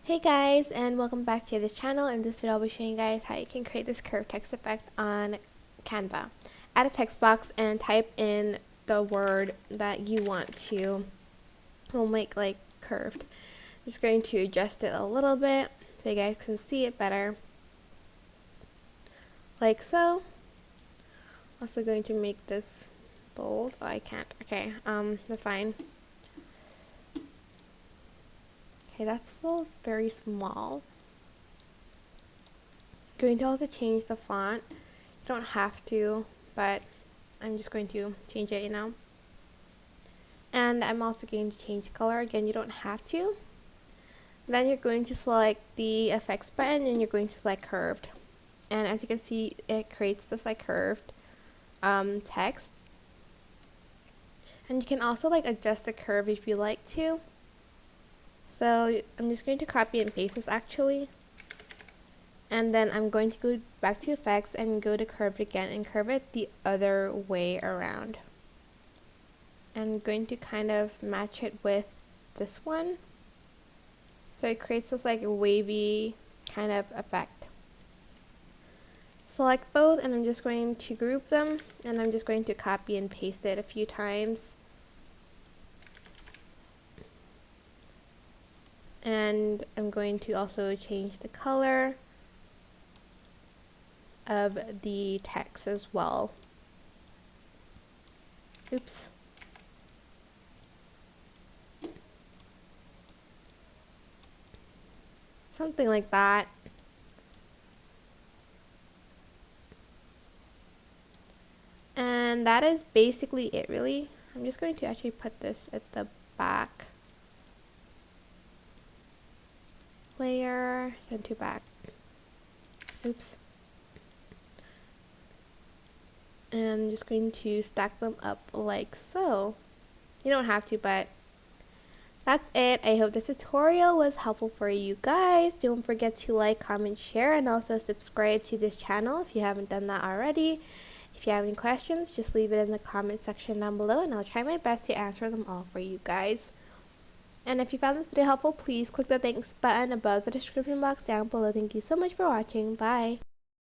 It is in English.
Hey guys, and welcome back to this channel. In this video I'll be showing you guys how you can create this curved text effect on Canva. Add a text box and type in the word that you want to make like curved. I'm just going to adjust it a little bit so you guys can see it better, like so. Also going to make this bold. Oh, I can't. Okay, that's fine. Okay, that's still very small. Going to also change the font. You don't have to, but I'm just going to change it, And I'm also going to change the color. Again, you don't have to. Then you're going to select the effects button and you're going to select curved. And as you can see, it creates this like curved text. And you can also like adjust the curve if you like to. So I'm just going to copy and paste this actually. And then I'm going to go back to effects and go to curved again and curve it the other way around. I'm going to kind of match it with this one. So it creates this like wavy kind of effect. Select both and I'm just going to group them and I'm just going to copy and paste it a few times. And I'm going to also change the color of the text as well. Oops. Something like that. And that is basically it, really. I'm just going to actually put this at the back layer, send to back. Oops. And I'm just going to stack them up like so. You don't have to, but that's it. I hope this tutorial was helpful for you guys. Don't forget to like, comment, share, and also subscribe to this channel if you haven't done that already. If you have any questions, just leave it in the comment section down below and I'll try my best to answer them all for you guys. And if you found this video helpful, please click the thanks button above the description box down below. Thank you so much for watching. Bye.